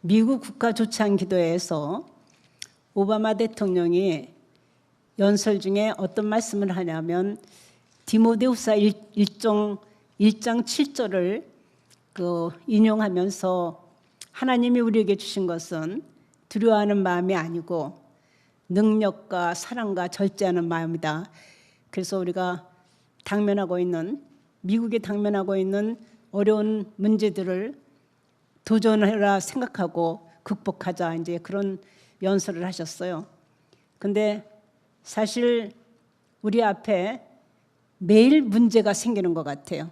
미국 국가조창기도회에서 오바마 대통령이 연설 중에 어떤 말씀을 하냐면 디모데후서 1장 7절을 인용하면서 하나님이 우리에게 주신 것은 두려워하는 마음이 아니고 능력과 사랑과 절제하는 마음이다. 그래서 우리가 미국이 당면하고 있는 어려운 문제들을 도전해라 생각하고 극복하자, 이제 그런 연설을 하셨어요. 근데 사실 우리 앞에 매일 문제가 생기는 것 같아요.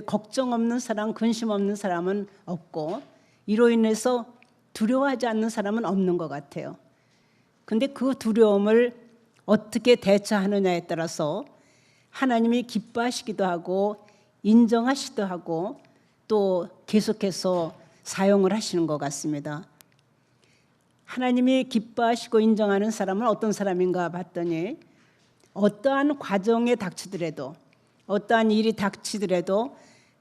걱정 없는 사람, 근심 없는 사람은 없고 이로 인해서 두려워하지 않는 사람은 없는 것 같아요. 근데 그 두려움을 어떻게 대처하느냐에 따라서 하나님이 기뻐하시기도 하고 인정하시기도 하고 또 계속해서 사용을 하시는 것 같습니다. 하나님이 기뻐하시고 인정하는 사람은 어떤 사람인가 봤더니 어떠한 과정에 닥치더라도, 어떠한 일이 닥치더라도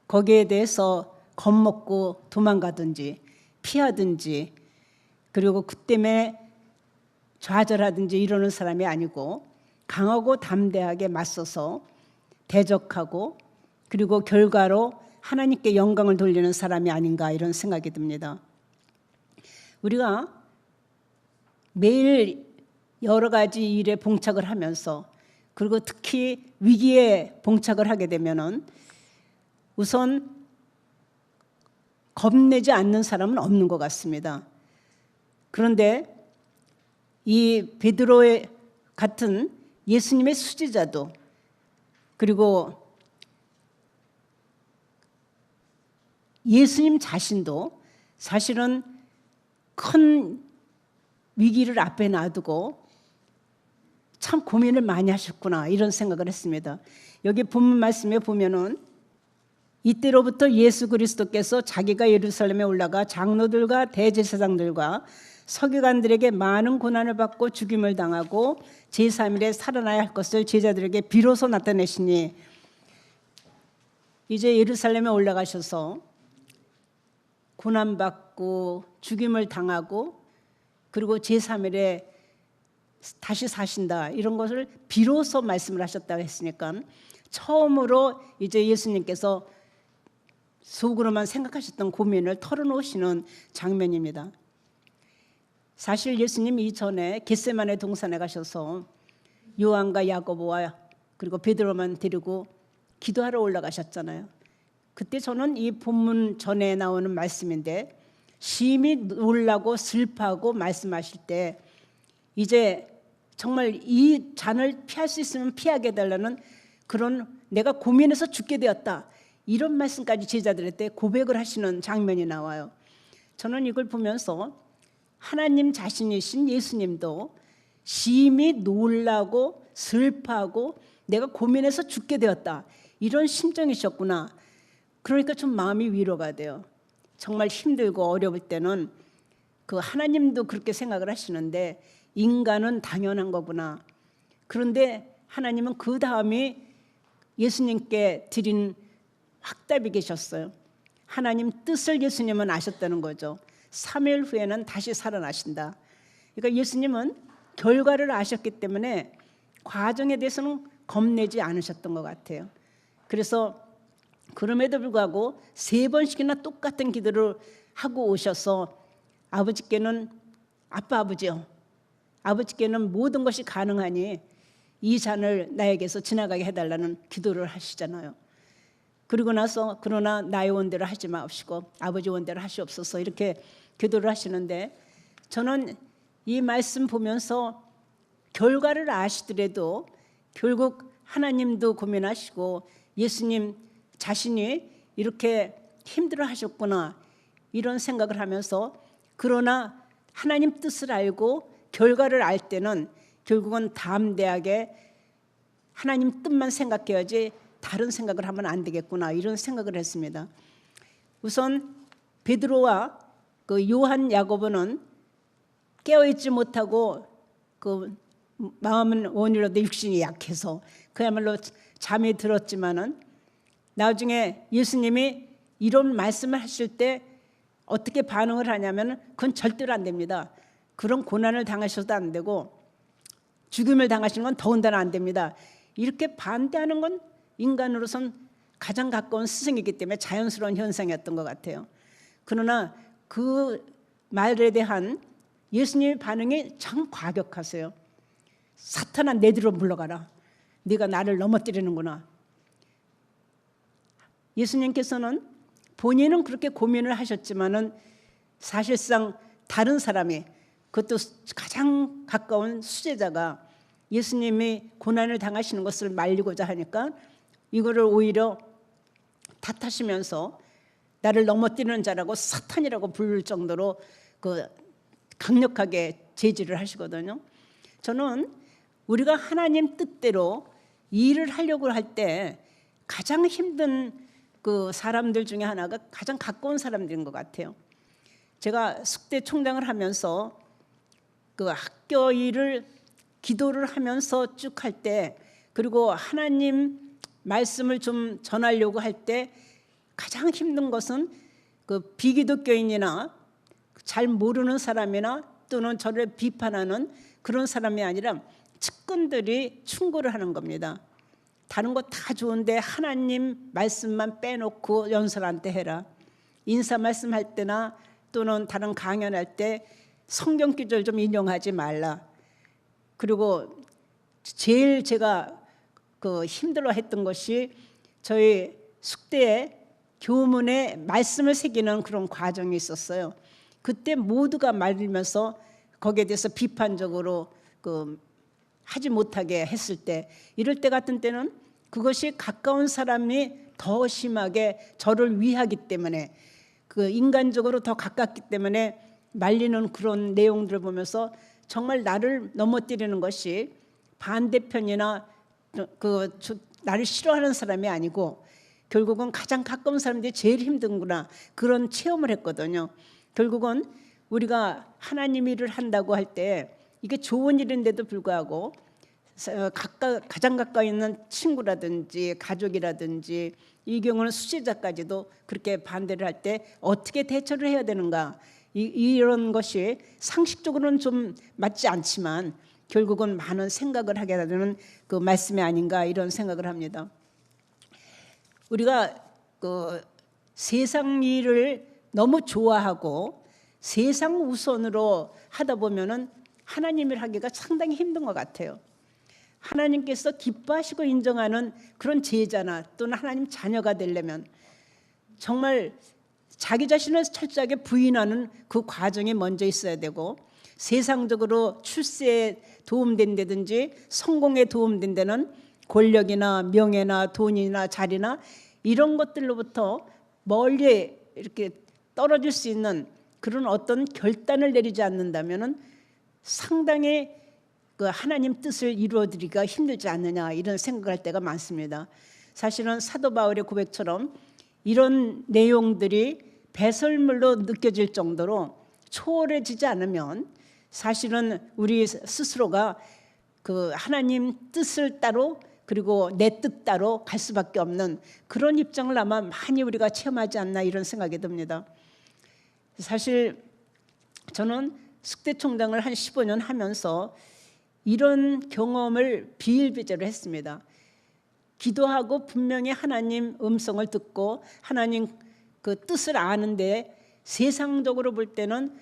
거기에 대해서 겁먹고 도망가든지 피하든지, 그리고 그 때문에 좌절하든지 이러는 사람이 아니고 강하고 담대하게 맞서서 대적하고 그리고 결과로 하나님께 영광을 돌리는 사람이 아닌가, 이런 생각이 듭니다. 우리가 매일 여러 가지 일에 봉착을 하면서, 그리고 특히 위기에 봉착을 하게 되면은 우선 겁내지 않는 사람은 없는 것 같습니다. 그런데 이 베드로의 같은 예수님의 수제자도, 그리고 예수님 자신도 사실은 큰 위기를 앞에 놔두고 참 고민을 많이 하셨구나, 이런 생각을 했습니다. 여기 본문 말씀에 보면은 이때로부터 예수 그리스도께서 자기가 예루살렘에 올라가 장로들과 대제사장들과 서기관들에게 많은 고난을 받고 죽임을 당하고 제3일에 살아나야 할 것을 제자들에게 비로소 나타내시니, 이제 예루살렘에 올라가셔서 고난받고 죽임을 당하고 그리고 제3일에 다시 사신다, 이런 것을 비로소 말씀을 하셨다고 했으니까 처음으로 이제 예수님께서 속으로만 생각하셨던 고민을 털어놓으시는 장면입니다. 사실 예수님 이전에 겟세마네 동산에 가셔서 요한과 야고보와 그리고 베드로만 데리고 기도하러 올라가셨잖아요. 그때 저는 이 본문 전에 나오는 말씀인데, 심히 놀라고 슬퍼하고 말씀하실 때 이제 정말 이 잔을 피할 수 있으면 피하게 해달라는 그런, 내가 고민해서 죽게 되었다, 이런 말씀까지 제자들한테 고백을 하시는 장면이 나와요. 저는 이걸 보면서 하나님 자신이신 예수님도 심히 놀라고 슬퍼하고 내가 고민해서 죽게 되었다, 이런 심정이셨구나. 그러니까 좀 마음이 위로가 돼요. 정말 힘들고 어려울 때는 그 하나님도 그렇게 생각을 하시는데 인간은 당연한 거구나. 그런데 하나님은 그 다음에 예수님께 드린 확답이 계셨어요. 하나님 뜻을 예수님은 아셨다는 거죠. 3일 후에는 다시 살아나신다. 그러니까 예수님은 결과를 아셨기 때문에 과정에 대해서는 겁내지 않으셨던 것 같아요. 그래서 그럼에도 불구하고 3번씩이나 똑같은 기도를 하고 오셔서 아버지께는, 아버지요, 아버지께는 모든 것이 가능하니 이 잔을 나에게서 지나가게 해달라는 기도를 하시잖아요. 그리고 나서 그러나 나의 원대로 하지 마옵시고 아버지 원대로 하시옵소서, 이렇게 기도를 하시는데, 저는 이 말씀 보면서 결과를 아시더라도 결국 하나님도 고민하시고 예수님 자신이 이렇게 힘들어 하셨구나, 이런 생각을 하면서, 그러나 하나님 뜻을 알고 결과를 알 때는 결국은 담대하게 하나님 뜻만 생각해야지 다른 생각을 하면 안 되겠구나, 이런 생각을 했습니다. 우선 베드로와 그 요한, 야고보는 깨어있지 못하고 그 마음은 원이로도 육신이 약해서 그야말로 잠이 들었지만은 나중에 예수님이 이런 말씀을 하실 때 어떻게 반응을 하냐면 그건 절대로 안 됩니다. 그런 고난을 당하셔도 안 되고 죽음을 당하시는 건 더군다나 안 됩니다. 이렇게 반대하는 건 인간으로선 가장 가까운 스승이기 때문에 자연스러운 현상이었던 것 같아요. 그러나 그 말에 대한 예수님의 반응이 참 과격하세요. 사탄아, 내 뒤로 물러가라. 네가 나를 넘어뜨리는구나. 예수님께서는 본인은 그렇게 고민을 하셨지만은 사실상 다른 사람이, 그것도 가장 가까운 수제자가 예수님이 고난을 당하시는 것을 말리고자 하니까 이거를 오히려 탓하시면서 나를 넘어뜨리는 자라고 사탄이라고 부를 정도로 그 강력하게 제지를 하시거든요. 저는 우리가 하나님 뜻대로 일을 하려고 할 때 가장 힘든 그 사람들 중에 하나가 가장 가까운 사람들인 것 같아요. 제가 숙대 총장을 하면서 그 학교 일을 기도를 하면서 쭉 할 때, 그리고 하나님 말씀을 좀 전하려고 할 때 가장 힘든 것은 그 비기독교인이나 잘 모르는 사람이나 또는 저를 비판하는 그런 사람이 아니라 측근들이 충고를 하는 겁니다. 다른 거 다 좋은데 하나님 말씀만 빼놓고 연설한테 해라. 인사 말씀할 때나 또는 다른 강연할 때 성경 구절 좀 인용하지 말라. 그리고 제일 제가 그 힘들어했던 것이 저희 숙대에 교문에 말씀을 새기는 그런 과정이 있었어요. 그때 모두가 말리면서 거기에 대해서 비판적으로 그 하지 못하게 했을 때, 이럴 때 같은 때는 그것이 가까운 사람이 더 심하게 저를 위하기 때문에, 그 인간적으로 더 가깝기 때문에 말리는 그런 내용들을 보면서 정말 나를 넘어뜨리는 것이 반대편이나 그 나를 싫어하는 사람이 아니고 결국은 가장 가까운 사람들이 제일 힘든구나, 그런 체험을 했거든요. 결국은 우리가 하나님 일을 한다고 할 때 이게 좋은 일인데도 불구하고 가장 가까이 있는 친구라든지 가족이라든지, 이 경우는 수제자까지도 그렇게 반대를 할 때 어떻게 대처를 해야 되는가, 이런 것이 상식적으로는 좀 맞지 않지만 결국은 많은 생각을 하게 되는 그 말씀이 아닌가, 이런 생각을 합니다. 우리가 그 세상 일을 너무 좋아하고 세상 우선으로 하다 보면은 하나님 일 하기가 상당히 힘든 것 같아요. 하나님께서 기뻐하시고 인정하는 그런 제자나 또는 하나님 자녀가 되려면 정말 자기 자신을 철저하게 부인하는 그 과정이 먼저 있어야 되고, 세상적으로 출세에 도움된다든지 성공에 도움된다는 권력이나 명예나 돈이나 자리나 이런 것들로부터 멀리 이렇게 떨어질 수 있는 그런 어떤 결단을 내리지 않는다면은 상당히 그 하나님 뜻을 이루어드리기가 힘들지 않느냐, 이런 생각을 할 때가 많습니다. 사실은 사도 바울의 고백처럼 이런 내용들이 배설물로 느껴질 정도로 초월해지지 않으면 사실은 우리 스스로가 그 하나님 뜻을 따로, 그리고 내 뜻 따로 갈 수밖에 없는 그런 입장을 아마 많이 우리가 체험하지 않나, 이런 생각이 듭니다. 사실 저는 숙대총장을 한 15년 하면서 이런 경험을 비일비재로 했습니다. 기도하고 분명히 하나님 음성을 듣고 하나님 그 뜻을 아는데 세상적으로 볼 때는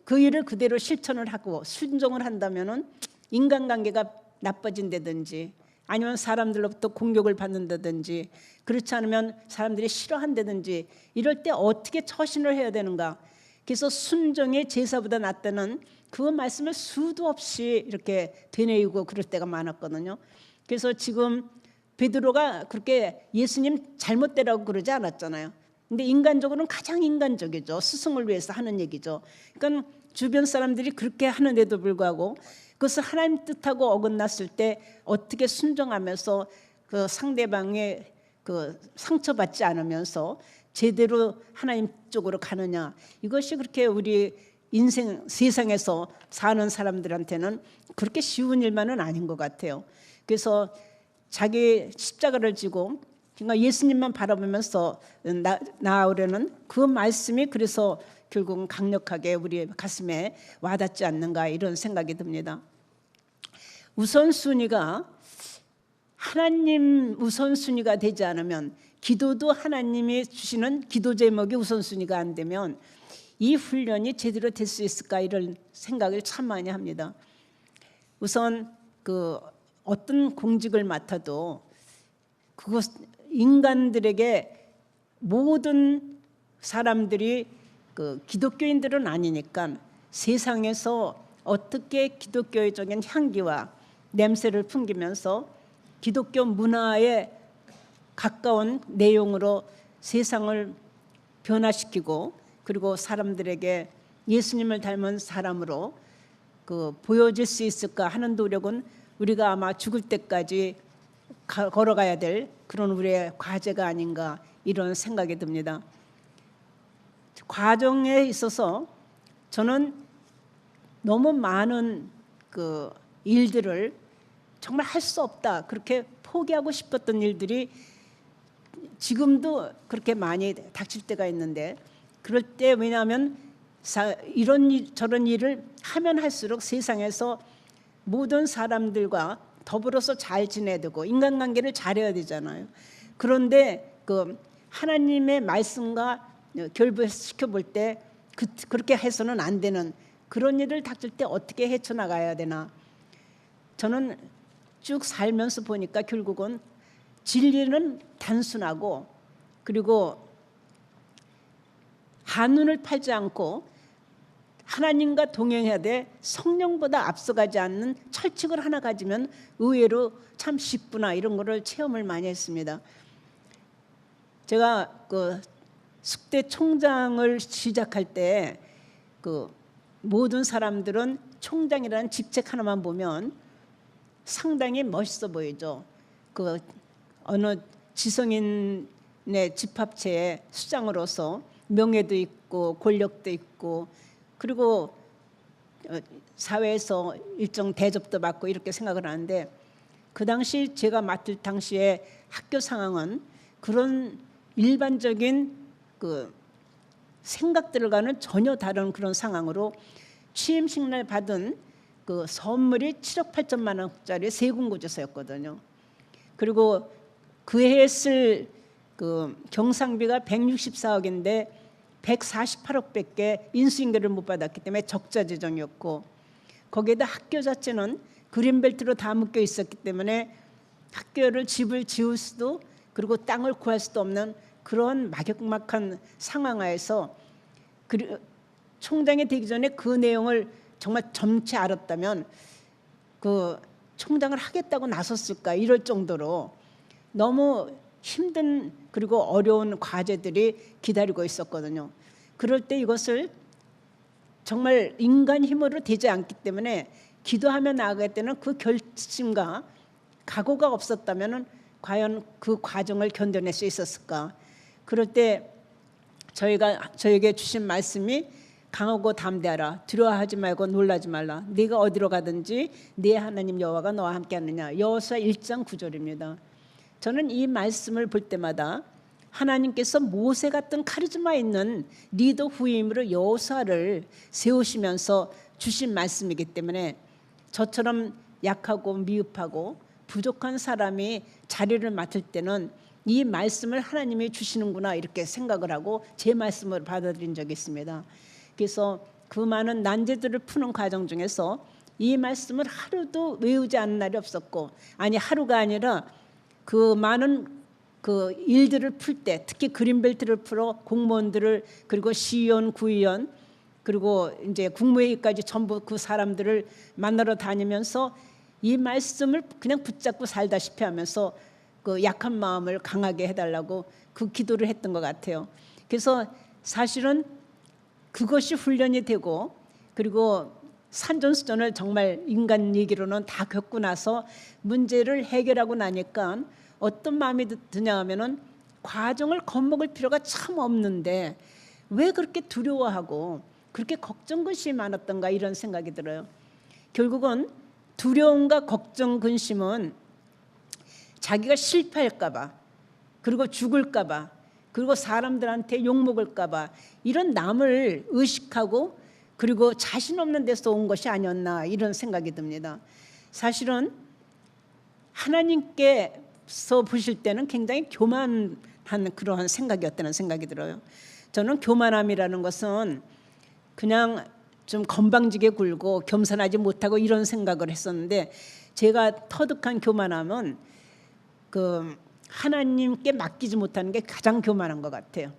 그 일을 그대로 실천을 하고 순종을 한다면은 인간관계가 나빠진다든지, 아니면 사람들로부터 공격을 받는다든지, 그렇지 않으면 사람들이 싫어한다든지, 이럴 때 어떻게 처신을 해야 되는가. 그래서 순종의 제사보다 낫다는 그 말씀을 수도 없이 이렇게 되뇌이고 그럴 때가 많았거든요. 그래서 지금 베드로가 그렇게 예수님 잘못되라고 그러지 않았잖아요. 근데 인간적으로는 가장 인간적이죠. 스승을 위해서 하는 얘기죠. 그러니까 주변 사람들이 그렇게 하는데도 불구하고 그것을 하나님 뜻하고 어긋났을 때 어떻게 순종하면서 그 상대방의 그 상처받지 않으면서 제대로 하나님 쪽으로 가느냐, 이것이 그렇게 우리 인생 세상에서 사는 사람들한테는 그렇게 쉬운 일만은 아닌 것 같아요. 그래서 자기 십자가를 지고 그러니까 예수님만 바라보면서 나아오려는 그 말씀이 그래서 결국은 강력하게 우리 가슴에 와닿지 않는가 이런 생각이 듭니다. 우선순위가 하나님 우선순위가 되지 않으면 기도도 하나님이 주시는 기도 제목이 우선순위가 안 되면 이 훈련이 제대로 될 수 있을까 이런 생각을 참 많이 합니다. 우선 그 어떤 공직을 맡아도 그것 인간들에게 모든 사람들이 그 기독교인들은 아니니까 세상에서 어떻게 기독교적인 향기와 냄새를 풍기면서 기독교 문화에 가까운 내용으로 세상을 변화시키고 그리고 사람들에게 예수님을 닮은 사람으로 그 보여질 수 있을까 하는 노력은 우리가 아마 죽을 때까지 걸어가야 될 그런 우리의 과제가 아닌가 이런 생각이 듭니다. 과정에 있어서 저는 너무 많은 그 일들을 정말 할 수 없다 그렇게 포기하고 싶었던 일들이 지금도 그렇게 많이 닥칠 때가 있는데 그럴 때 왜냐하면 이런 저런 일을 하면 할수록 세상에서 모든 사람들과 더불어서 잘 지내야 되고 인간관계를 잘해야 되잖아요. 그런데 그 하나님의 말씀과 결부시켜 볼 때 그렇게 해서는 안 되는 그런 일을 닥칠 때 어떻게 헤쳐나가야 되나. 저는 쭉 살면서 보니까 결국은 진리는 단순하고 그리고 한눈을 팔지 않고 하나님과 동행해야 돼 성령보다 앞서가지 않는 철칙을 하나 가지면 의외로 참 쉽구나 이런 거를 체험을 많이 했습니다. 제가 그 숙대 총장을 시작할 때 그 모든 사람들은 총장이라는 직책 하나만 보면 상당히 멋있어 보이죠. 그 어느 지성인의 집합체의 수장으로서 명예도 있고 권력도 있고 그리고 사회에서 일정 대접도 받고 이렇게 생각을 하는데 그 당시 제가 맡을 당시에 학교 상황은 그런 일반적인 그 생각들과는 전혀 다른 그런 상황으로 취임식 날 받은 그 선물이 7억 8천만 원짜리 세군고조서였거든요. 그리고 그 해에 쓸 그 경상비가 164억인데 148억밖에 인수인계를 못 받았기 때문에 적자 재정이었고 거기에다 학교 자체는 그린벨트로 다 묶여 있었기 때문에 학교를 집을 지을 수도 그리고 땅을 구할 수도 없는 그런 막역막한 상황하에서 총장이 되기 전에 그 내용을 정말 점치 알았다면 그 총장을 하겠다고 나섰을까 이럴 정도로 너무 힘든 그리고 어려운 과제들이 기다리고 있었거든요. 그럴 때 이것을 정말 인간 힘으로 되지 않기 때문에 기도하며 나아갈 때는 그 결심과 각오가 없었다면 과연 그 과정을 견뎌낼 수 있었을까. 그럴 때 저에게 주신 말씀이 강하고 담대하라. 두려워하지 말고 놀라지 말라. 네가 어디로 가든지 네 하나님 여호와가 너와 함께하느냐. 여호수아 1장 9절입니다. 저는 이 말씀을 볼 때마다 하나님께서 모세 같은 카리스마 있는 리더 후임으로 여호수아를 세우시면서 주신 말씀이기 때문에 저처럼 약하고 미흡하고 부족한 사람이 자리를 맡을 때는 이 말씀을 하나님이 주시는구나 이렇게 생각을 하고 제 말씀을 받아들인 적이 있습니다. 그래서 그 많은 난제들을 푸는 과정 중에서 이 말씀을 하루도 외우지 않은 날이 없었고 아니 하루가 아니라 그 많은 그 일들을 풀 때 특히 그린벨트를 풀어 공무원들을 그리고 시의원, 구의원 그리고 이제 국무회의까지 전부 그 사람들을 만나러 다니면서 이 말씀을 그냥 붙잡고 살다시피 하면서 그 약한 마음을 강하게 해달라고 그 기도를 했던 것 같아요. 그래서 사실은 그것이 훈련이 되고 그리고 산전수전을 정말 인간 얘기로는 다 겪고 나서 문제를 해결하고 나니까 어떤 마음이 드냐 하면은 과정을 겁먹을 필요가 참 없는데 왜 그렇게 두려워하고 그렇게 걱정 근심이 많았던가 이런 생각이 들어요. 결국은 두려움과 걱정 근심은 자기가 실패할까 봐 그리고 죽을까 봐, 그리고 사람들한테 욕먹을까 봐 이런 남을 의식하고 그리고 자신 없는 데서 온 것이 아니었나 이런 생각이 듭니다. 사실은 하나님께서 보실 때는 굉장히 교만한 그러한 생각이었다는 생각이 들어요. 저는 교만함이라는 것은 그냥 좀 건방지게 굴고 겸손하지 못하고 이런 생각을 했었는데, 제가 터득한 교만함은 하나님께 맡기지 못하는 게 가장 교만한 것 같아요.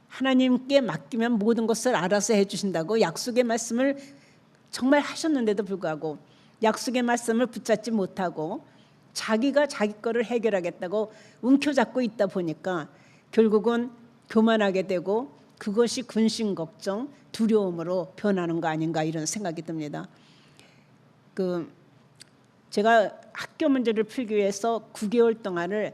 하나님께 맡기면 모든 것을 알아서 해주신다고 약속의 말씀을 정말 하셨는데도 불구하고 약속의 말씀을 붙잡지 못하고 자기가 자기 거를 해결하겠다고 움켜잡고 있다 보니까 결국은 교만하게 되고 그것이 근심 걱정 두려움으로 변하는 거 아닌가 이런 생각이 듭니다. 제가 학교 문제를 풀기 위해서 9개월 동안을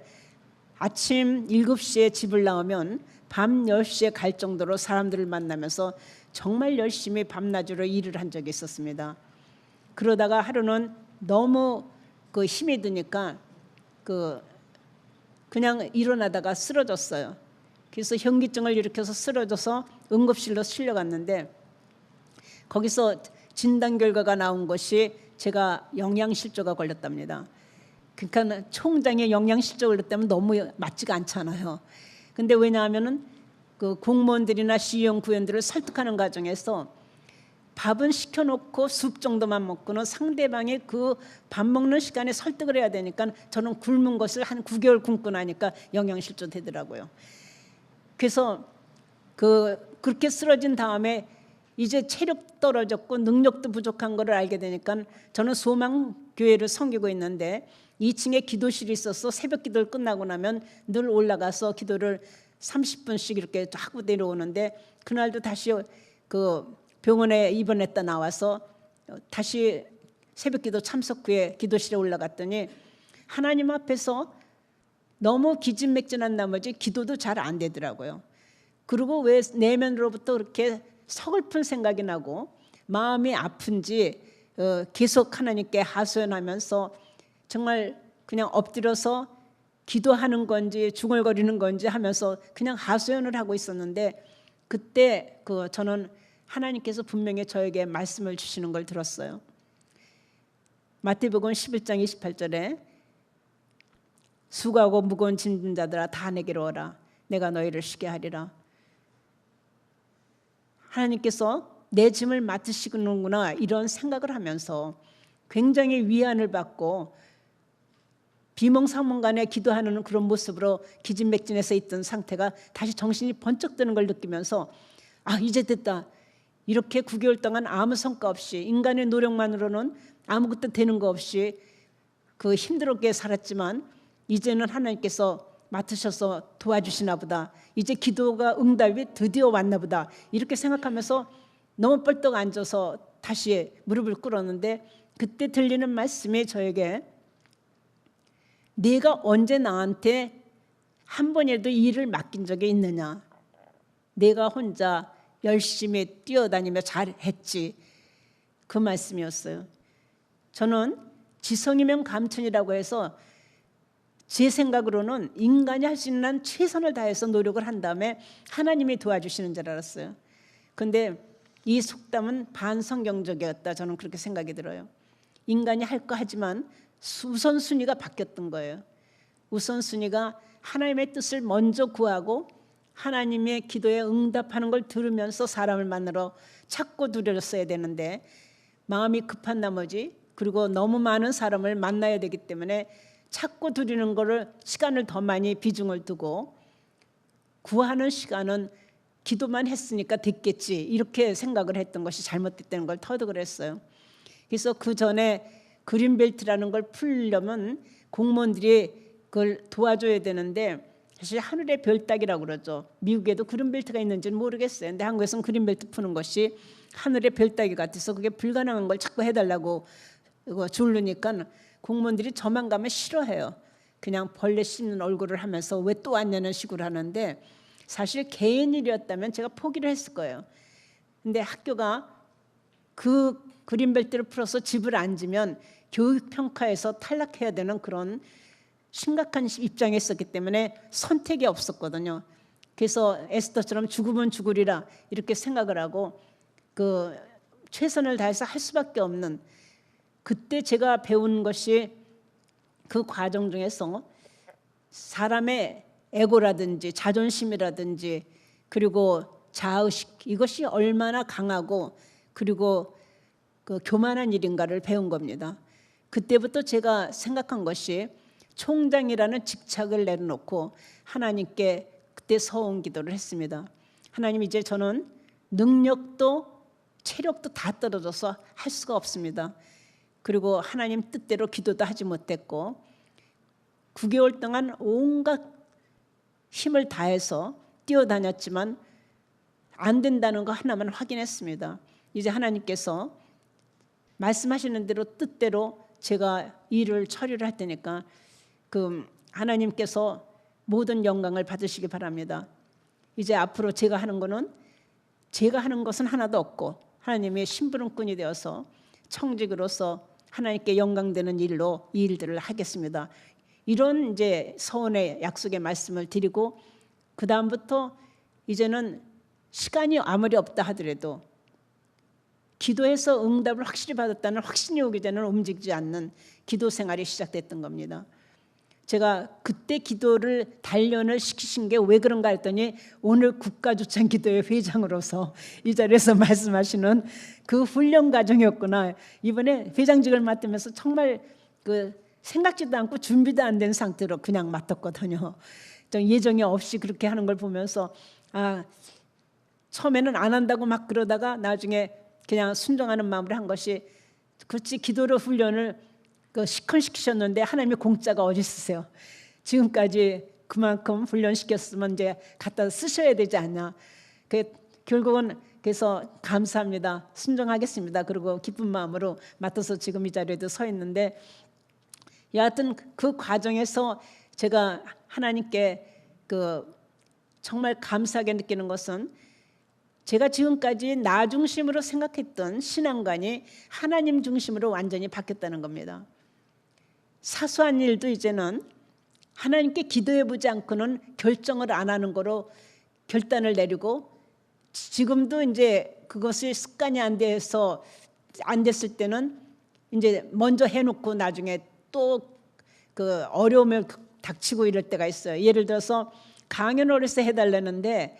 아침 7시에 집을 나오면 밤 10시에 갈 정도로 사람들을 만나면서 정말 열심히 밤낮으로 일을 한 적이 있었습니다. 그러다가 하루는 너무 힘이 드니까 그냥 일어나다가 쓰러졌어요. 그래서 현기증을 일으켜서 쓰러져서 응급실로 실려갔는데, 거기서 진단 결과가 나온 것이 제가 영양실조가 걸렸답니다. 그러니까 총장의 영양실조 걸렸다면 너무 맞지가 않잖아요. 근데 왜냐하면은 공무원들이나 시의원 구의원들을 설득하는 과정에서 밥은 시켜놓고 숲 정도만 먹고는 상대방의 그 밥 먹는 시간에 설득을 해야 되니까 저는 굶은 것을 한 9개월 굶고 나니까 영양실조 되더라고요. 그래서 그렇게 쓰러진 다음에 이제 체력 떨어졌고 능력도 부족한 것을 알게 되니까 저는 소망교회를 섬기고 있는데 2층에 기도실이 있어서 새벽 기도를 끝나고 나면 늘 올라가서 기도를 30분씩 이렇게 하고 내려오는데, 그날도 다시 병원에 입원했다 나와서 다시 새벽 기도 참석 후에 기도실에 올라갔더니 하나님 앞에서 너무 기진맥진한 나머지 기도도 잘 안 되더라고요. 그리고 왜 내면으로부터 그렇게 서글픈 생각이 나고 마음이 아픈지 계속 하나님께 하소연하면서 정말 그냥 엎드려서 기도하는 건지 중얼거리는 건지 하면서 그냥 하소연을 하고 있었는데, 그때 저는 하나님께서 분명히 저에게 말씀을 주시는 걸 들었어요. 마태복음 11장 28절에 수고하고 무거운 짐진 자들아 다 내게로 오라 내가 너희를 쉬게 하리라. 하나님께서 내 짐을 맡으시는구나 이런 생각을 하면서 굉장히 위안을 받고 비몽사몽간에 기도하는 그런 모습으로 기진맥진해서 있던 상태가 다시 정신이 번쩍 드는 걸 느끼면서 이제 됐다. 이렇게 9개월 동안 아무 성과 없이 인간의 노력만으로는 아무것도 되는 거 없이 힘들게 살았지만 이제는 하나님께서 맡으셔서 도와주시나 보다. 이제 기도가 응답이 드디어 왔나 보다. 이렇게 생각하면서 너무 뻘떡 앉아서 다시 무릎을 꿇었는데, 그때 들리는 말씀이 저에게 네가 언제 나한테 한 번이라도 일을 맡긴 적이 있느냐. 내가 혼자 열심히 뛰어다니며 잘했지. 그 말씀이었어요. 저는 지성이면 감천이라고 해서 제 생각으로는 인간이 할 수 있는 최선을 다해서 노력을 한 다음에 하나님이 도와주시는 줄 알았어요. 그런데 이 속담은 반성경적이었다. 저는 그렇게 생각이 들어요. 인간이 할 거 하지만 우선순위가 바뀌었던 거예요. 우선순위가 하나님의 뜻을 먼저 구하고 하나님의 기도에 응답하는 걸 들으면서 사람을 만나러 찾고 두려웠어야 되는데, 마음이 급한 나머지 그리고 너무 많은 사람을 만나야 되기 때문에 찾고 두리는 거를 시간을 더 많이 비중을 두고 구하는 시간은 기도만 했으니까 됐겠지 이렇게 생각을 했던 것이 잘못됐다는 걸 터득을 했어요. 그래서 그 전에 그린벨트라는 걸 풀려면 공무원들이 그걸 도와줘야 되는데, 사실 하늘의 별 따기라고 그러죠. 미국에도 그린벨트가 있는지는 모르겠어요. 근데 한국에서는 그린벨트 푸는 것이 하늘의 별 따기 같아서 그게 불가능한 걸 자꾸 해달라고 주르니까 공무원들이 저만 가면 싫어해요. 그냥 벌레 씹는 얼굴을 하면서 왜 또 왔냐는 식으로 하는데, 사실 개인 일이었다면 제가 포기를 했을 거예요. 근데 학교가 그 그린벨트를 풀어서 집을 앉으면 교육평가에서 탈락해야 되는 그런 심각한 입장에 있었기 때문에 선택이 없었거든요. 그래서 에스더처럼 죽으면 죽으리라 이렇게 생각을 하고 그 최선을 다해서 할 수밖에 없는, 그때 제가 배운 것이 그 과정 중에서 사람의 에고라든지 자존심이라든지 그리고 자의식, 이것이 얼마나 강하고 그리고 그 교만한 일인가를 배운 겁니다. 그때부터 제가 생각한 것이 총장이라는 직책을 내려놓고 하나님께 그때 서원 기도를 했습니다. 하나님, 이제 저는 능력도 체력도 다 떨어져서 할 수가 없습니다. 그리고 하나님 뜻대로 기도도 하지 못했고 9개월 동안 온갖 힘을 다해서 뛰어다녔지만 안 된다는 거 하나만 확인했습니다. 이제 하나님께서 말씀하시는 대로 뜻대로 제가 일을 처리를 할 테니까 그 하나님께서 모든 영광을 받으시기 바랍니다. 이제 앞으로 제가 하는 것은 하나도 없고 하나님의 심부름꾼이 되어서 청직으로서 하나님께 영광되는 일로 이 일들을 하겠습니다. 이런 이제 서원의 약속의 말씀을 드리고 그 다음부터 이제는 시간이 아무리 없다 하더라도 기도해서 응답을 확실히 받았다는 확신이 오기 전에는 움직이지 않는 기도 생활이 시작됐던 겁니다. 제가 그때 기도를 단련을 시키신 게 왜 그런가 했더니 오늘 국가주창기도회 회장으로서 이 자리에서 말씀하시는 그 훈련 과정이었구나. 이번에 회장직을 맡으면서 정말 그 생각지도 않고 준비도 안 된 상태로 그냥 맡았거든요. 예정이 없이 그렇게 하는 걸 보면서 처음에는 안 한다고 막 그러다가 나중에 그냥 순종하는 마음으로 한 것이, 그렇지 기도로 훈련을 시큰시키셨는데 하나님의 공짜가 어디 있으세요? 지금까지 그만큼 훈련시켰으면 이제 갖다 쓰셔야 되지 않나. 결국은 그래서 감사합니다. 순종하겠습니다. 그리고 기쁜 마음으로 맡아서 지금 이 자리에도 서 있는데, 여하튼 그 과정에서 제가 하나님께 정말 감사하게 느끼는 것은 제가 지금까지 나 중심으로 생각했던 신앙관이 하나님 중심으로 완전히 바뀌었다는 겁니다. 사소한 일도 이제는 하나님께 기도해보지 않고는 결정을 안 하는 거로 결단을 내리고, 지금도 이제 그것이 습관이 안 됐을 때는 이제 먼저 해놓고 나중에 또 그 어려움을 닥치고 이럴 때가 있어요. 예를 들어서 강연을 해서 해달라는데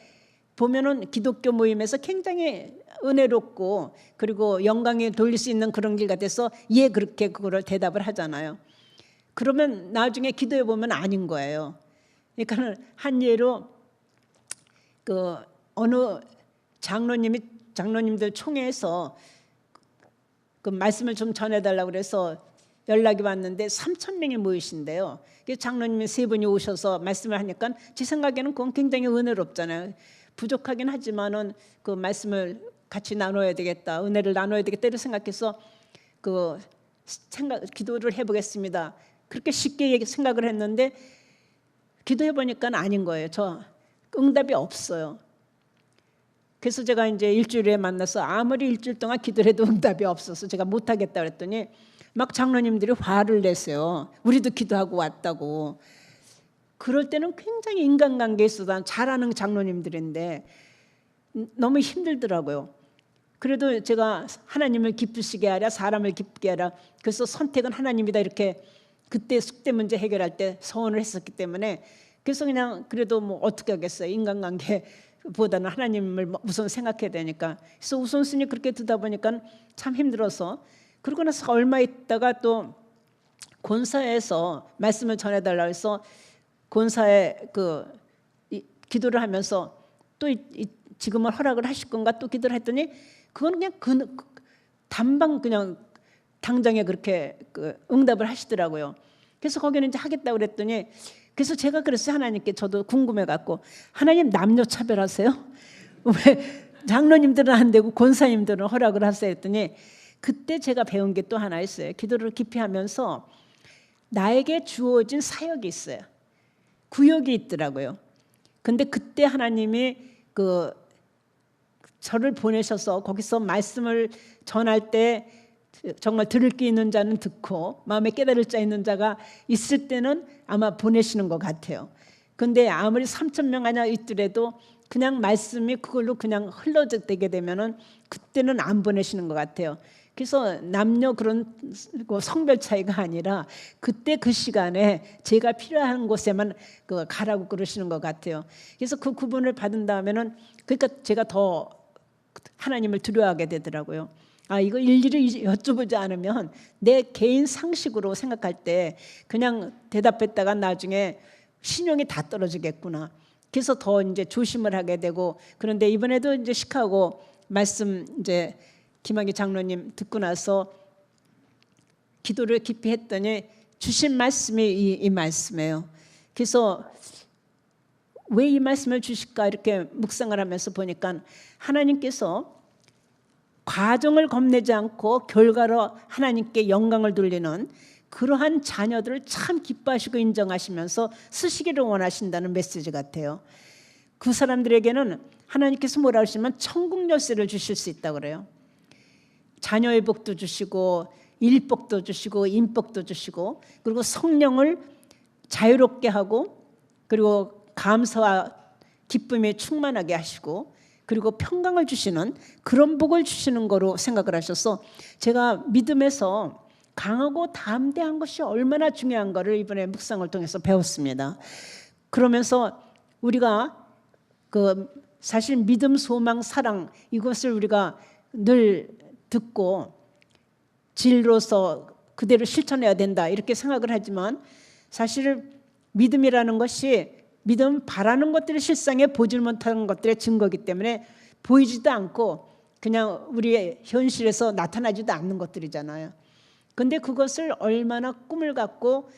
보면은 기독교 모임에서 굉장히 은혜롭고 그리고 영광에 돌릴 수 있는 그런 길 같아서 그렇게 그거를 대답을 하잖아요. 그러면 나중에 기도해 보면 아닌 거예요. 그러니까 한 예로 어느 장로님들 총회에서 그 말씀을 좀 전해달라고 그래서 연락이 왔는데 3,000명이 모이신대요. 장로님이 3분이 오셔서 말씀을 하니까 제 생각에는 그건 굉장히 은혜롭잖아요. 부족하긴 하지만은 그 말씀을 같이 나눠야 되겠다, 은혜를 나눠야 되겠다 이렇게 생각해서 기도를 해보겠습니다. 그렇게 쉽게 생각을 했는데 기도해 보니까 아닌 거예요. 저 응답이 없어요. 그래서 제가 이제 일주일에 만나서 아무리 일주일 동안 기도를 해도 응답이 없어서 제가 못하겠다 그랬더니 막 장로님들이 화를 내세요. 우리도 기도하고 왔다고. 그럴 때는 굉장히 인간관계에 있어서 잘하는 장로님들인데 너무 힘들더라고요. 그래도 제가 하나님을 기쁘시게 하라, 사람을 기쁘게 하라, 그래서 선택은 하나님이다 이렇게 그때 숙제 문제 해결할 때 서원을 했었기 때문에, 그래서 그냥 그래도 뭐 어떻게 하겠어요. 인간관계보다는 하나님을 우선 생각해야 되니까. 그래서 우선순위 그렇게 두다 보니까 참 힘들어서, 그러고 나서 얼마 있다가 또 권사에서 말씀을 전해달라고 해서 권사에 기도를 하면서 또 지금은 허락을 하실 건가 또 기도를 했더니 그건 그냥 단방 그냥 당장에 그렇게 응답을 하시더라고요. 그래서 거기는 이제 하겠다고 그랬더니, 그래서 제가 그랬어요. 하나님께. 저도 궁금해 갖고, 하나님 남녀 차별하세요? 왜 장로님들은 안 되고 권사님들은 허락을 하세요 했더니, 그때 제가 배운 게 또 하나 있어요. 기도를 깊이 하면서 나에게 주어진 사역이 있어요. 구역이 있더라고요. 근데 그때 하나님이 저를 보내셔서 거기서 말씀을 전할 때 정말 들을 게 있는 자는 듣고 마음에 깨달을 자 있는 자가 있을 때는 아마 보내시는 것 같아요. 근데 아무리 3,000명 하나 있더라도 그냥 말씀이 그걸로 그냥 흘러되게 되면은 그때는 안 보내시는 것 같아요. 그래서 남녀 그런 성별 차이가 아니라 그때 그 시간에 제가 필요한 곳에만 가라고 그러시는 것 같아요. 그래서 그 구분을 받은 다음에는 그러니까 제가 더 하나님을 두려워하게 되더라고요. 이거 일일이 여쭤보지 않으면 내 개인 상식으로 생각할 때 그냥 대답했다가 나중에 신용이 다 떨어지겠구나. 그래서 더 이제 조심을 하게 되고, 그런데 이번에도 이제 시카고 말씀 이제 김학의 장로님 듣고 나서 기도를 깊이 했더니 주신 말씀이 이 말씀이에요. 그래서 왜 이 말씀을 주실까 이렇게 묵상을 하면서 보니까 하나님께서 과정을 겁내지 않고 결과로 하나님께 영광을 돌리는 그러한 자녀들을 참 기뻐하시고 인정하시면서 쓰시기를 원하신다는 메시지 같아요. 그 사람들에게는 하나님께서 뭐라 하시면 천국 열쇠를 주실 수 있다고 그래요. 자녀의 복도 주시고 일복도 주시고 인복도 주시고, 그리고 성령을 자유롭게 하고, 그리고 감사와 기쁨에 충만하게 하시고, 그리고 평강을 주시는 그런 복을 주시는 거로 생각을 하셔서 제가 믿음에서 강하고 담대한 것이 얼마나 중요한 거를 이번에 묵상을 통해서 배웠습니다. 그러면서 우리가 사실 믿음, 소망, 사랑 이것을 우리가 늘 듣고 진로서 그대로 실천해야 된다 이렇게 생각을 하지만, 사실 믿음이라는 것이 믿음 바라는 것들이 실상에 보질 못하는 것들의 증거이기 때문에 보이지도 않고 그냥 우리의 현실에서 나타나지도 않는 것들이잖아요. 근데 그것을 얼마나 꿈을 갖고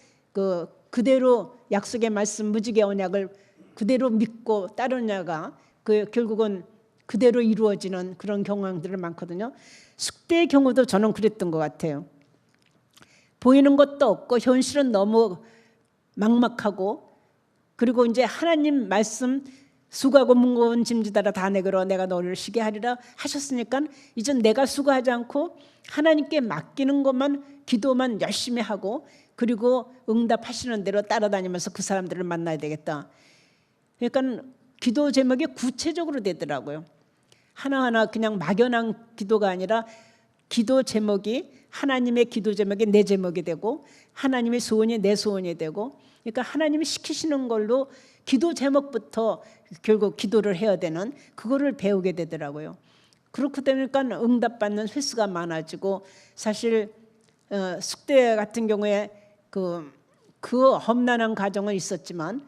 그대로 약속의 말씀 무지개 언약을 그대로 믿고 따르냐가 결국은 그대로 이루어지는 그런 경황들이 많거든요. 숙대의 경우도 저는 그랬던 것 같아요. 보이는 것도 없고 현실은 너무 막막하고, 그리고 이제 하나님 말씀 수고하고 무거운 짐지다라 다 내게로 내가 너를 쉬게 하리라 하셨으니까 이젠 내가 수고하지 않고 하나님께 맡기는 것만 기도만 열심히 하고, 그리고 응답하시는 대로 따라다니면서 그 사람들을 만나야 되겠다. 그러니까 기도 제목이 구체적으로 되더라고요. 하나하나 그냥 막연한 기도가 아니라 기도 제목이 하나님의 기도 제목이 내 제목이 되고 하나님의 소원이 내 소원이 되고, 그러니까 하나님이 시키시는 걸로 기도 제목부터 결국 기도를 해야 되는 그거를 배우게 되더라고요. 그렇게 되니까 응답받는 횟수가 많아지고, 사실 숙대 같은 경우에 그 험난한 과정은 있었지만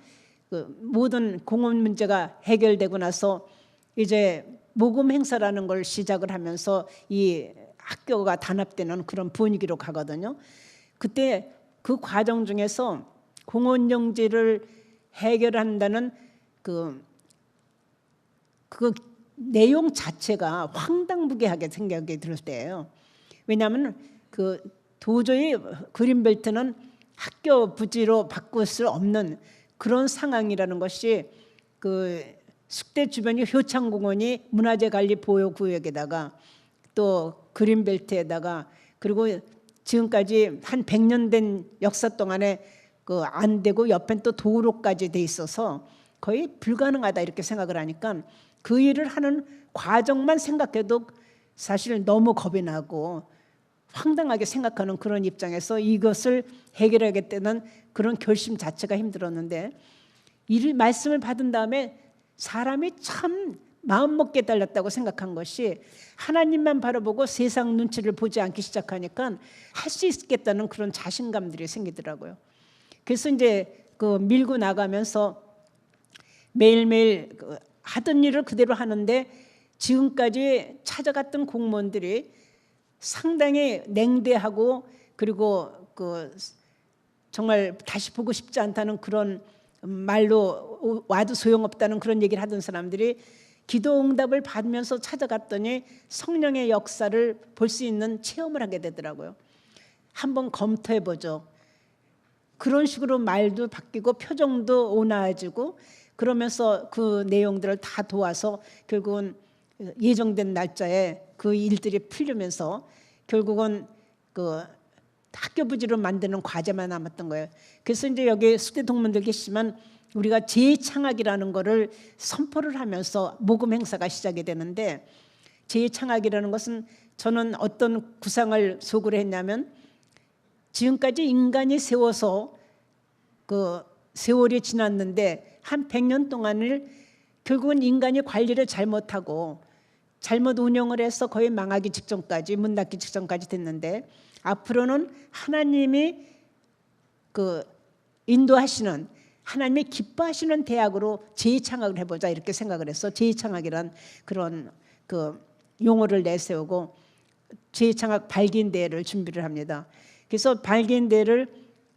모든 공원 문제가 해결되고 나서 이제 모금 행사라는 걸 시작을 하면서 이 학교가 단합되는 그런 분위기로 가거든요. 그때 그 과정 중에서 공원영지를 해결한다는 그 내용 자체가 황당무계하게 생각이 들 때예요. 왜냐하면 도저히 그린벨트는 학교 부지로 바꿀 수 없는 그런 상황이라는 것이 숙대 주변이 효창공원이 문화재관리보호구역에다가 또 그린벨트에다가, 그리고 지금까지 한 100년 된 역사 동안에 안 되고 옆엔 또 도로까지 돼 있어서 거의 불가능하다 이렇게 생각을 하니까 그 일을 하는 과정만 생각해도 사실 너무 겁이 나고 황당하게 생각하는 그런 입장에서 이것을 해결하겠다는 그런 결심 자체가 힘들었는데, 이 말씀을 받은 다음에 사람이 참 마음먹게 달렸다고 생각한 것이 하나님만 바라보고 세상 눈치를 보지 않기 시작하니까 할 수 있겠다는 그런 자신감들이 생기더라고요. 그래서 이제 밀고 나가면서 매일매일 하던 일을 그대로 하는데 지금까지 찾아갔던 공무원들이 상당히 냉대하고, 그리고 정말 다시 보고 싶지 않다는 그런 말로 와도 소용없다는 그런 얘기를 하던 사람들이 기도 응답을 받으면서 찾아갔더니 성령의 역사를 볼 수 있는 체험을 하게 되더라고요. 한번 검토해보죠. 그런 식으로 말도 바뀌고 표정도 온화해지고, 그러면서 그 내용들을 다 도와서 결국은 예정된 날짜에 그 일들이 풀리면서 결국은 그 학교 부지로 만드는 과제만 남았던 거예요. 그래서 이제 여기 수대 동문들 계시지만 우리가 재창학이라는 거를 선포를 하면서 모금 행사가 시작이 되는데, 재창학이라는 것은 저는 어떤 구상을 속으로 했냐면, 지금까지 인간이 세워서 그 세월이 지났는데 한 100년 동안을 결국은 인간이 관리를 잘못하고 잘못 운영을 해서 거의 망하기 직전까지, 문 닫기 직전까지 됐는데, 앞으로는 하나님이 그 인도하시는, 하나님이 기뻐하시는 대학으로 재창학을 해보자 이렇게 생각을 해서 재창학이란 그런 그 용어를 내세우고 재창학 발기인대회를 준비를 합니다. 그래서 발기인대회를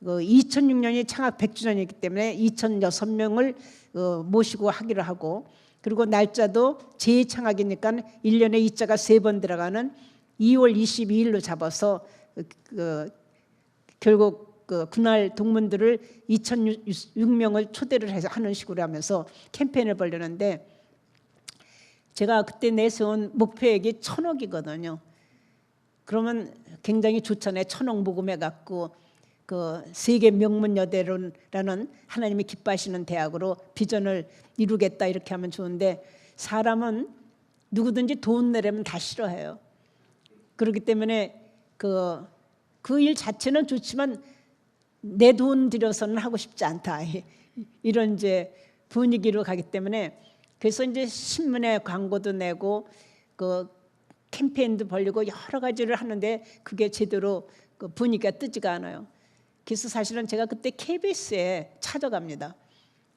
2006년이 창학 100주년이기 때문에 2006명을 모시고 하기로 하고, 그리고 날짜도 재창학이니까 1년에 이자가 3번 들어가는 2월 22일로 잡아서 결국 그날 동문들을 2006명을 초대를 해서 하는 식으로 하면서 캠페인을 벌려는데, 제가 그때 내세운 목표액이 1,000억이거든요. 그러면 굉장히 좋잖아요. 1,000억 모금해갖고 그 세계 명문여대라는 하나님이 기뻐하시는 대학으로 비전을 이루겠다 이렇게 하면 좋은데, 사람은 누구든지 돈 내려면 다 싫어해요. 그렇기 때문에 그 일 자체는 좋지만 내 돈 들여서는 하고 싶지 않다, 이런 이제 분위기로 가기 때문에, 그래서 이제 신문에 광고도 내고 그 캠페인도 벌리고 여러 가지를 하는데 그게 제대로 그 분위기가 뜨지가 않아요. 그래서 사실은 제가 그때 KBS에 찾아갑니다.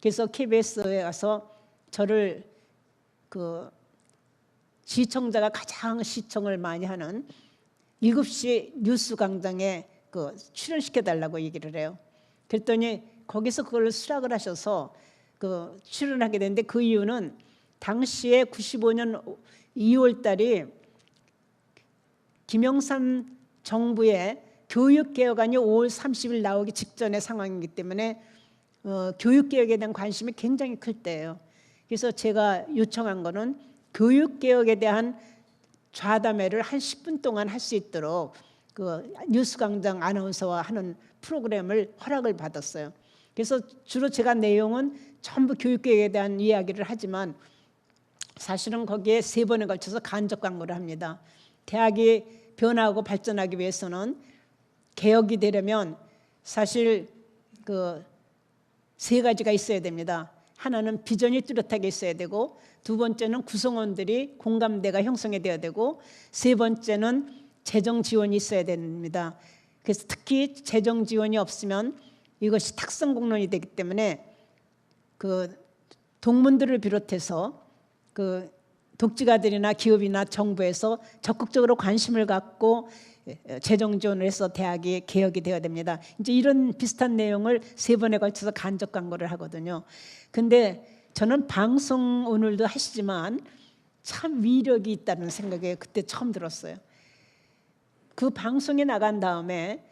그래서 KBS에 가서 저를 그 시청자가 가장 시청을 많이 하는 7시 뉴스 광장에 그 출연시켜달라고 얘기를 해요. 그랬더니 거기서 그걸 수락을 하셔서 그 출연하게 됐는데, 그 이유는 당시에 95년 2월 달이 김영삼 정부의 교육개혁안이 5월 30일 나오기 직전의 상황이기 때문에 교육개혁에 대한 관심이 굉장히 클 때예요. 그래서 제가 요청한 거는 교육개혁에 대한 좌담회를 한 10분 동안 할 수 있도록 그 뉴스광장 아나운서와 하는 프로그램을 허락을 받았어요. 그래서 주로 제가 내용은 전부 교육개혁에 대한 이야기를 하지만 사실은 거기에 3번에 걸쳐서 간접 광고를 합니다. 대학이 변화하고 발전하기 위해서는, 개혁이 되려면 사실 그 3가지가 있어야 됩니다. 하나는 비전이 뚜렷하게 있어야 되고, 2번째는 구성원들이 공감대가 형성이 되어야 되고, 3번째는 재정 지원이 있어야 됩니다. 그래서 특히 재정 지원이 없으면 이것이 탁성 공론이 되기 때문에 그 동문들을 비롯해서 그 독지가들이나 기업이나 정부에서 적극적으로 관심을 갖고 재정 지원을 해서 대학이 개혁이 되어야 됩니다. 이제 이런 비슷한 내용을 3번에 걸쳐서 간접 광고를 하거든요. 근데 저는 방송 오늘도 하시지만 참 위력이 있다는 생각이 그때 처음 들었어요. 그 방송에 나간 다음에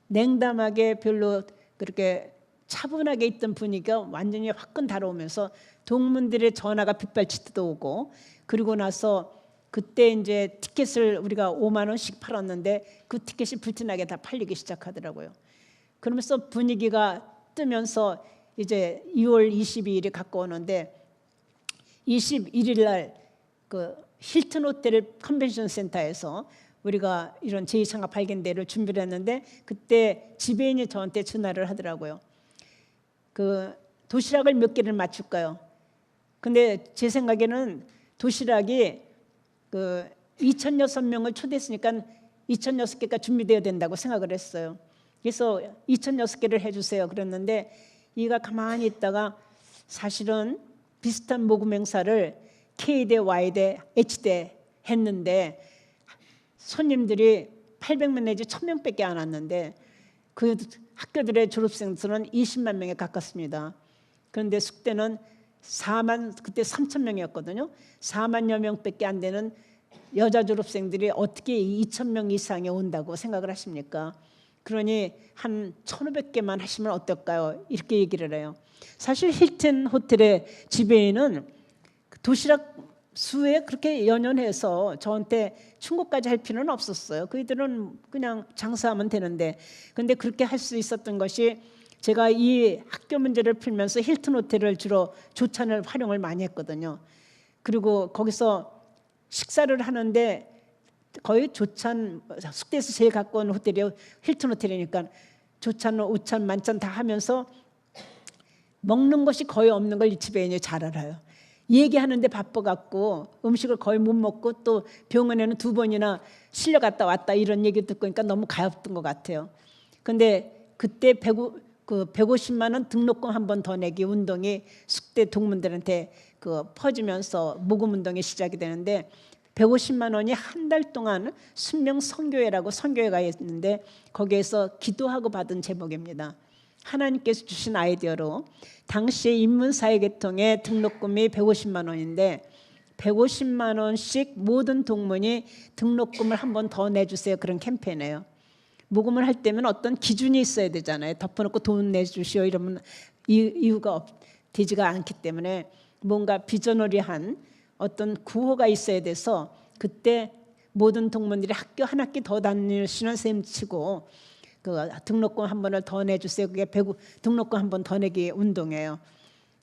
냉담하게 별로 그렇게 차분하게 있던 분위기가 완전히 화끈 달아오면서 동문들의 전화가 빗발치듯 오고, 그리고 나서 그때 이제 티켓을 우리가 5만 원씩 팔았는데 그 티켓이 불티나게 다 팔리기 시작하더라고요. 그러면서 분위기가 뜨면서 이제 2월 22일이 가까웠는데 21일 날 그 힐튼 호텔 컨벤션 센터에서 우리가 이런 제2창업 발견대회를 준비를 했는데, 그때 지배인이 저한테 전화를 하더라고요. 그 도시락을 몇 개를 맞출까요? 근데 제 생각에는 도시락이 그 2,006명을 초대했으니까 2,006개가 준비되어야 된다고 생각을 했어요. 그래서 2,006개를 해주세요 그랬는데, 이가 가만히 있다가 사실은 비슷한 모금 행사를 K대, Y대, H대 했는데 손님들이 800명 내지 1,000명밖에 안 왔는데 그 학교들의 졸업생 수는 20만 명에 가깝습니다. 그런데 숙대는 그때 3,000명이었거든요. 4만여 명밖에 안 되는 여자 졸업생들이 어떻게 2,000명 이상이 온다고 생각을 하십니까? 그러니 한 1,500개만 하시면 어떨까요? 이렇게 얘기를 해요. 사실 힐튼 호텔의 지배인은 도시락 수에 그렇게 연연해서 저한테 충고까지 할 필요는 없었어요. 그들은 그냥 장사하면 되는데, 근데 그렇게 할 수 있었던 것이 제가 이 학교 문제를 풀면서 힐튼 호텔을 주로 조찬을 활용을 많이 했거든요. 그리고 거기서 식사를 하는데 거의 조찬, 숙대에서 제일 가까운 호텔이 힐튼 호텔이니까 조찬, 오찬, 만찬 다 하면서 먹는 것이 거의 없는 걸 이 집에 잘 알아요. 얘기하는데 바빠갖고 음식을 거의 못 먹고 또 병원에는 2번이나 실려갔다 왔다 이런 얘기 듣고 그러니까 너무 가엾던 것 같아요. 근데 그때 150만 원 등록금 한 번 더 내기 운동이 숙대 동문들한테 퍼지면서 모금 운동이 시작이 되는데 150만 원이 한 달 동안 순명 선교회라고 선교회가 있는데 거기에서 기도하고 받은 제목입니다. 하나님께서 주신 아이디어로 당시의 인문사회계통의 등록금이 150만 원인데 150만 원씩 모든 동문이 등록금을 한 번 더 내주세요. 그런 캠페인이에요. 모금을 할 때면 어떤 기준이 있어야 되잖아요. 덮어놓고 돈 내주시오 이러면 이유가 되지가 않기 때문에 뭔가 비전어리한 어떤 구호가 있어야 돼서 그때 모든 동문들이 학교 한 학기 더 다니시는 셈 치고 등록금 한 번을 더 내주세요. 그게 등록금 한 번 더 내기 운동이에요.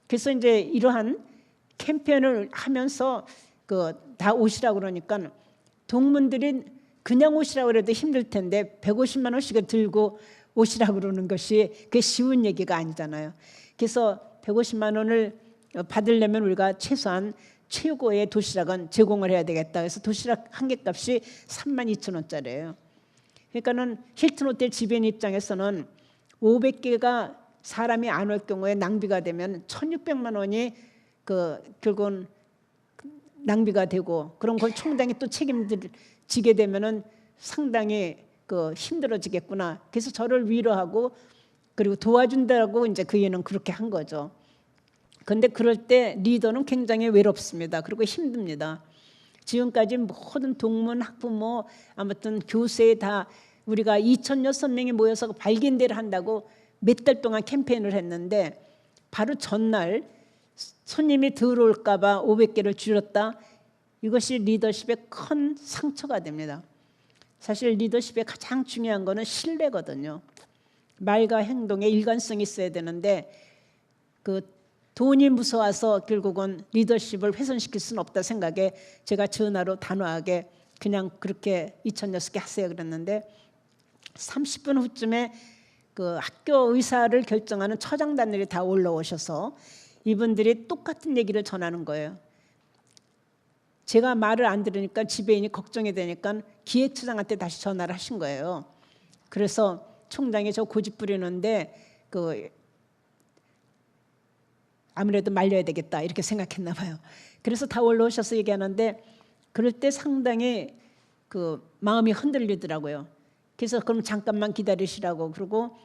그래서 이제 이러한 캠페인을 하면서 다 오시라고 그러니까 동문들이 그냥 오시라고 해도 힘들 텐데 150만 원씩을 들고 오시라고 그러는 것이 그게 쉬운 얘기가 아니잖아요. 그래서 150만 원을 받으려면 우리가 최소한 최고의 도시락은 제공을 해야 되겠다. 그래서 도시락 한 개 값이 32,000원짜리예요. 그러니까는 힐튼 호텔 지배인 입장에서는 500개가 사람이 안 올 경우에 낭비가 되면 1,600만 원이 결국은 낭비가 되고 그럼 그걸 총장이 또 책임지게 되면은 상당히 힘들어지겠구나. 그래서 저를 위로하고 그리고 도와준다고 이제 그 얘는 그렇게 한 거죠. 그런데 그럴 때 리더는 굉장히 외롭습니다. 그리고 힘듭니다. 지금까지 모든 동문, 학부모, 아무튼 교수에 다 우리가 2,006명이 모여서 발견대를 한다고 몇 달 동안 캠페인을 했는데 바로 전날 손님이 들어올까 봐 500개를 줄였다. 이것이 리더십의 큰 상처가 됩니다. 사실 리더십의 가장 중요한 거는 신뢰거든요. 말과 행동에 일관성이 있어야 되는데 돈이 무서워서 결국은 리더십을 훼손시킬 수는 없다 생각에 제가 전화로 단호하게 그냥 그렇게 2,006개 하세요 그랬는데 30분 후쯤에 학교 의사를 결정하는 처장단들이 다 올라오셔서 이분들이 똑같은 얘기를 전하는 거예요. 제가 말을 안 들으니까 지배인이 걱정이 되니까 기획처장한테 다시 전화를 하신 거예요. 그래서 총장이 저 고집 부리는데 아무래도 말려야 되겠다 이렇게 생각했나 봐요. 그래서 다 올라오셔서 얘기하는데 그럴 때 상당히 마음이 흔들리더라고요. 그래서 그럼 잠깐만 기다리시라고 그러고